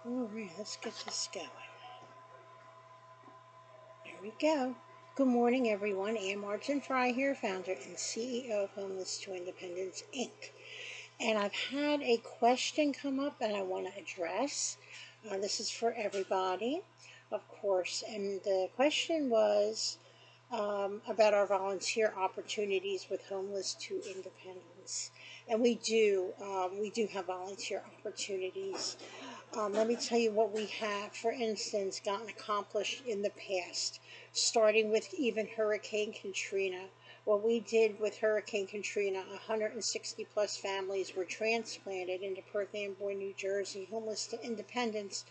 Alright, let's get this going. There we go. Good morning, everyone. I'm Martin-Frey here, founder and CEO of Homeless to Independence, Inc. And I've had a question come up that I want to address. This is for everybody, of course. And the question was about our volunteer opportunities with Homeless to Independence. And we do have volunteer opportunities. Let me tell you what we have, for instance, gotten accomplished in the past, starting with even Hurricane Katrina. What we did with Hurricane Katrina, 160 plus families were transplanted into Perth Amboy, New Jersey, Homeless to Independence,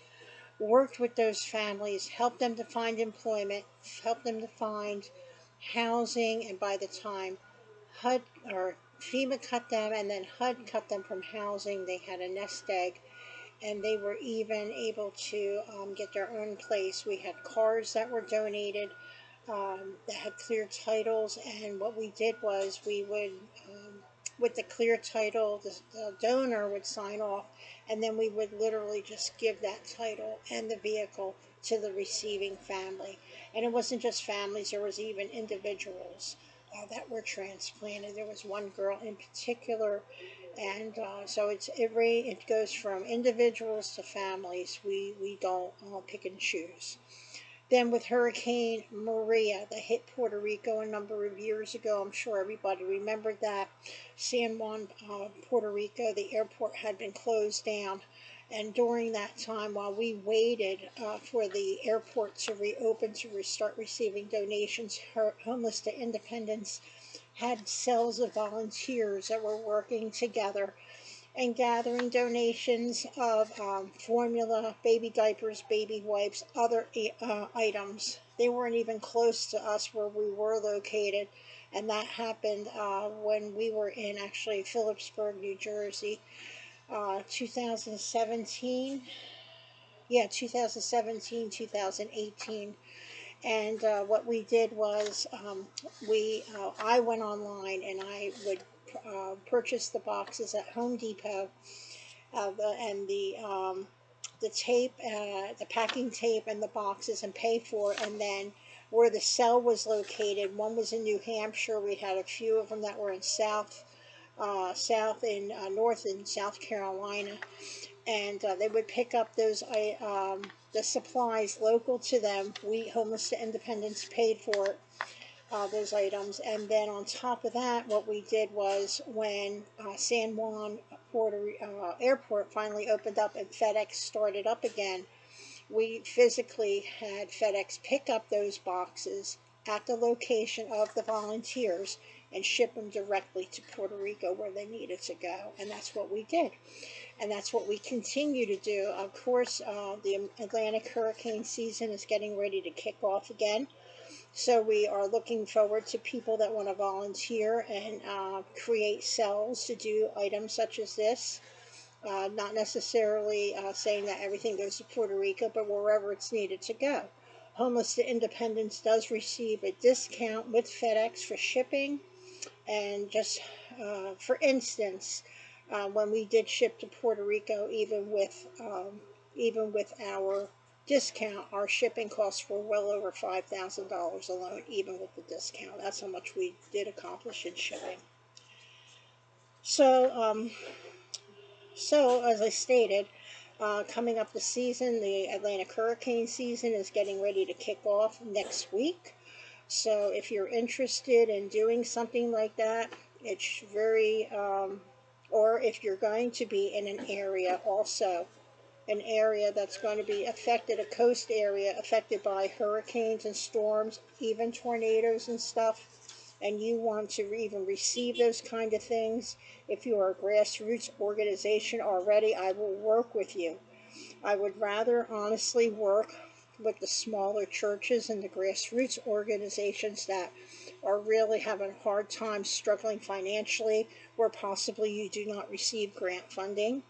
worked with those families, helped them to find employment, helped them to find housing, and by the time HUD or FEMA cut them and then HUD cut them from housing, they had a nest egg, and they were even able to get their own place. We had cars that were donated that had clear titles, and what we did was we would, with the clear title, the donor would sign off, and then we would literally just give that title and the vehicle to the receiving family. And it wasn't just families, there was even individuals that were transplanted. There was one girl in particular, and so it goes from individuals to families. We don't pick and choose. Then with Hurricane Maria that hit Puerto Rico a number of years ago, I'm sure everybody remembered that. San Juan, Puerto Rico, the airport had been closed down. And during that time, while we waited for the airport to reopen to start receiving donations, Homeless to Independence had cells of volunteers that were working together and gathering donations of formula, baby diapers, baby wipes, other items. They weren't even close to us where we were located, and that happened when we were in actually Phillipsburg, New Jersey, 2017. Yeah, 2017, 2018. And what we did was I went online and I would purchase the boxes at Home Depot, and the tape, the packing tape, and the boxes, and pay for it. And then where the cell was located, one was in New Hampshire. We had a few of them that were in North and South Carolina, and they would pick up the supplies local to them. We, Homeless to Independence, paid for it, those items. And then on top of that, what we did was when San Juan Airport finally opened up and FedEx started up again, we physically had FedEx pick up those boxes at the location of the volunteers and ship them directly to Puerto Rico where they needed to go. And that's what we did. And that's what we continue to do. Of course, the Atlantic hurricane season is getting ready to kick off again. So we are looking forward to people that want to volunteer and create cells to do items such as this. Not necessarily saying that everything goes to Puerto Rico, but wherever it's needed to go. Homeless to Independence does receive a discount with FedEx for shipping. And just for instance, when we did ship to Puerto Rico, even with our discount, our shipping costs were well over $5,000 alone, even with the discount. That's how much we did accomplish in shipping. So as I stated, coming up the season, the Atlantic hurricane season is getting ready to kick off next week. So if you're interested in doing something like that, it's very, or if you're going to be in an area also, an area that's going to be affected, a coast area affected by hurricanes and storms, even tornadoes and stuff, and you want to even receive those kind of things, if you are a grassroots organization already, I will work with you. I would rather honestly work with the smaller churches and the grassroots organizations that are really having a hard time struggling financially, where possibly you do not receive grant funding.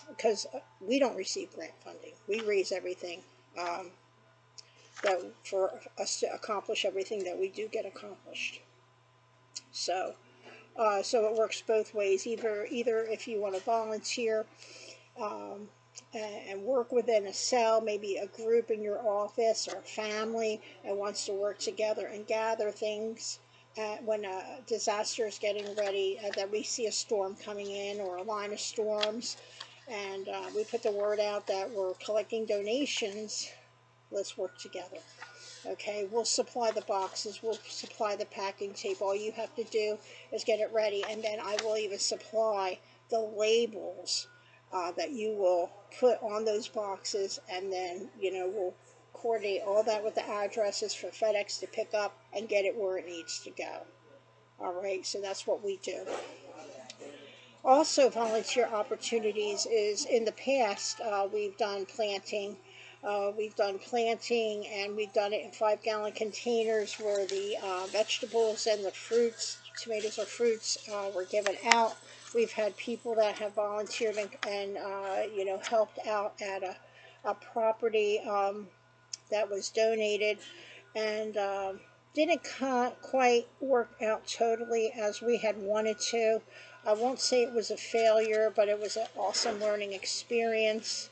Because we don't receive grant funding. We raise everything that for us to accomplish everything that we do get accomplished. So it works both ways. Either if you want to volunteer and work within a cell, maybe a group in your office or a family and wants to work together and gather things when a disaster is getting ready, that we see a storm coming in or a line of storms, and we put the word out that we're collecting donations. Let's work together. Okay, we'll supply the boxes, we'll supply the packing tape. All you have to do is get it ready, and then I will even supply the labels that you will put on those boxes, and then, we'll coordinate all that with the addresses for FedEx to pick up and get it where it needs to go. All right, so that's what we do. Also, volunteer opportunities is in the past, we've done planting. We've done planting, and we've done it in 5-gallon containers where the vegetables and the fruits, tomatoes or fruits, were given out. We've had people that have volunteered and helped out at a property that was donated, and didn't quite work out totally as we had wanted to. I won't say it was a failure, but it was an awesome learning experience.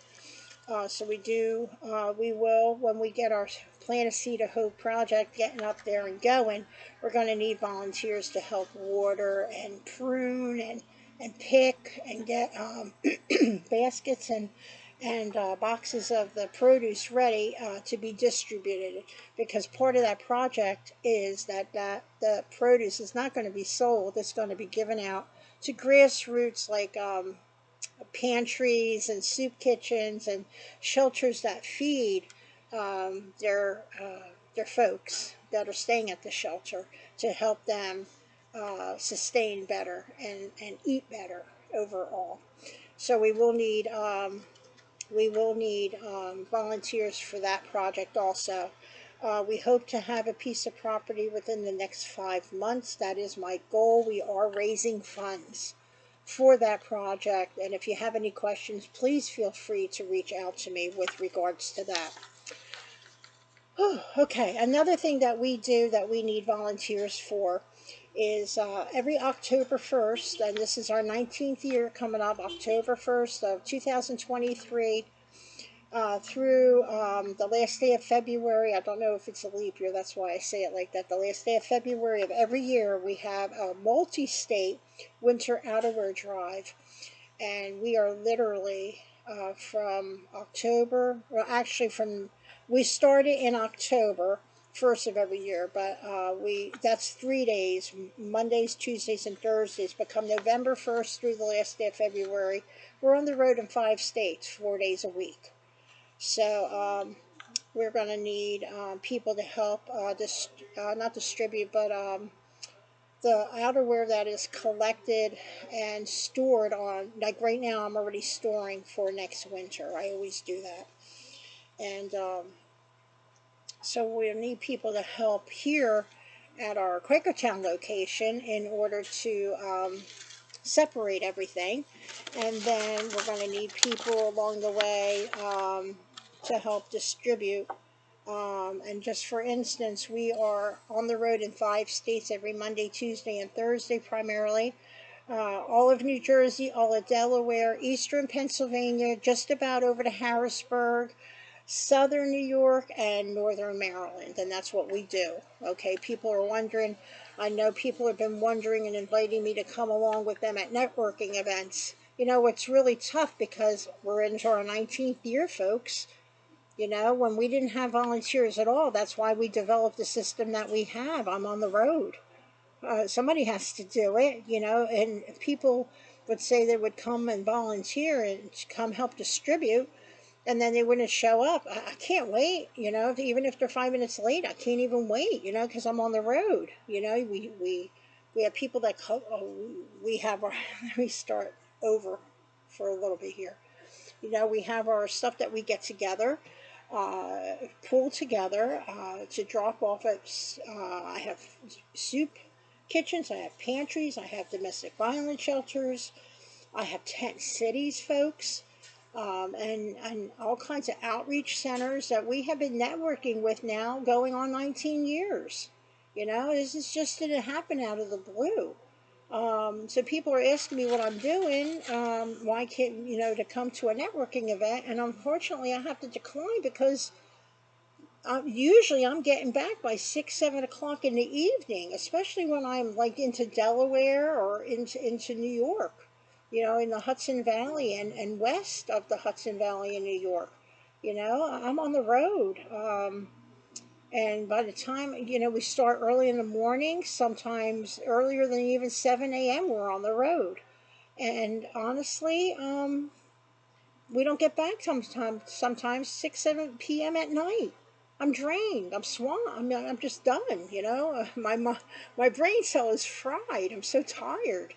So we will, when we get our Plant a Seed of Hope project getting up there and going, we're going to need volunteers to help water and prune and pick and get baskets and boxes of the produce ready to be distributed, because part of that project is that the produce is not going to be sold. It's going to be given out to grassroots, like pantries and soup kitchens and shelters that feed their folks that are staying at the shelter, to help them sustain better and eat better overall. So we will need volunteers for that project also. We hope to have a piece of property within the next 5 months. That is my goal. We are raising funds for that project, and if you have any questions, please feel free to reach out to me with regards to that. Okay, another thing that we do that we need volunteers for is every October 1st, and this is our 19th year coming up, October 1st of 2023, through the last day of February. I don't know if it's a leap year, that's why I say it like that. The last day of February of every year, we have a multi-state winter outerwear drive, and we are literally from October, well, actually we started in October 1st of every year, but that's 3 days, Mondays, Tuesdays, and Thursdays. But come November 1st through the last day of February, we're on the road in 5 states, 4 days a week. So we're going to need people to help not distribute, but the outerwear that is collected and stored on, like right now I'm already storing for next winter. I always do that. And so we'll need people to help here at our Quakertown location in order to separate everything. And then we're going to need people along the way to help distribute. And just for instance, we are on the road in 5 states every Monday, Tuesday, and Thursday primarily. All of New Jersey, all of Delaware, Eastern Pennsylvania, just about over to Harrisburg, Southern New York, and Northern Maryland. And that's what we do. Okay, people are wondering. I know people have been wondering and inviting me to come along with them at networking events. It's really tough because we're into our 19th year, folks. When we didn't have volunteers at all, that's why we developed the system that we have. I'm on the road. Somebody has to do it, and people would say they would come and volunteer and come help distribute, and then they wouldn't show up. I can't wait, even if they're 5 minutes late, I can't even wait, because I'm on the road. We have people that come, we have our, let me start over for a little bit here. We have our stuff that we get together, pull together to drop off at, I have soup kitchens, I have pantries, I have domestic violence shelters, I have tent cities, folks, and all kinds of outreach centers that we have been networking with now going on 19 years. This is just didn't happen out of the blue. So people are asking me what I'm doing, why can't, to come to a networking event, and unfortunately I have to decline because usually I'm getting back by 6, 7 o'clock in the evening, especially when I'm like into Delaware or into New York, in the Hudson Valley and west of the Hudson Valley in New York. I'm on the road. And by the time, we start early in the morning, sometimes earlier than even 7 a.m., we're on the road. And honestly, we don't get back sometimes 6, 7 p.m. at night. I'm drained. I'm swamped. I'm just done. My brain cell is fried. I'm so tired.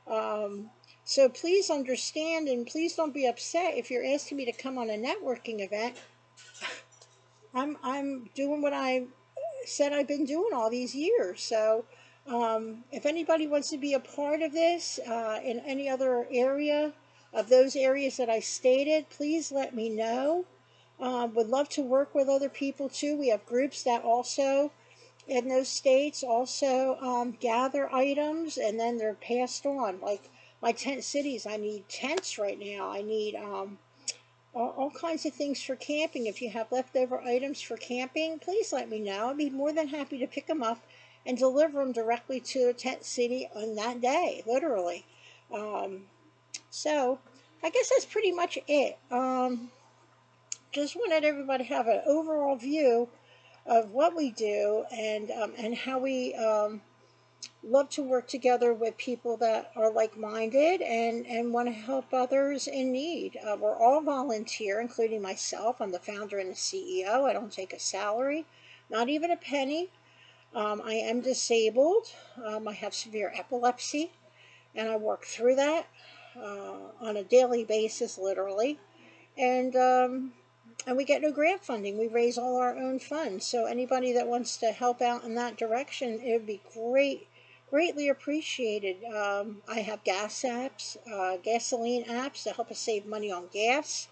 Um, so please understand and please don't be upset if you're asking me to come on a networking event. I'm doing what I said I've been doing all these years. So if anybody wants to be a part of this in any other area of those areas that I stated, please let me know. Would love to work with other people too. We have groups that also in those states also gather items and then they're passed on. Like my tent cities, I need tents right now. I need all kinds of things for camping. If you have leftover items for camping, please let me know. I'd be more than happy to pick them up and deliver them directly to a tent city on that day, literally. Um, so I guess that's pretty much it. Just wanted everybody to have an overall view of what we do and how we love to work together with people that are like-minded and want to help others in need. We're all volunteer, including myself. I'm the founder and the CEO. I don't take a salary, not even a penny. I am disabled. I have severe epilepsy, and I work through that on a daily basis, literally. And we get no grant funding. We raise all our own funds. So anybody that wants to help out in that direction, it would be greatly appreciated. I have gas apps, gasoline apps to help us save money on gas.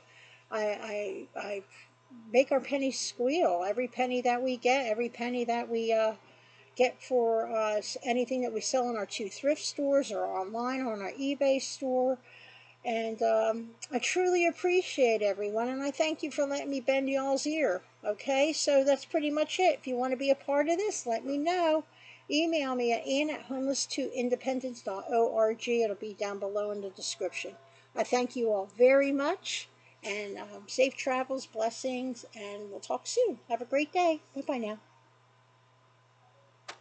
I make our pennies squeal. Every penny that we get, every penny that we get for anything that we sell in our 2 thrift stores or online on our eBay store. And I truly appreciate everyone, and I thank you for letting me bend y'all's ear. Okay, so that's pretty much it. If you want to be a part of this, let me know. Email me at ian@homeless2independence.org. It'll be down below in the description. I thank you all very much, and safe travels, blessings, and we'll talk soon. Have a great day. Bye-bye now.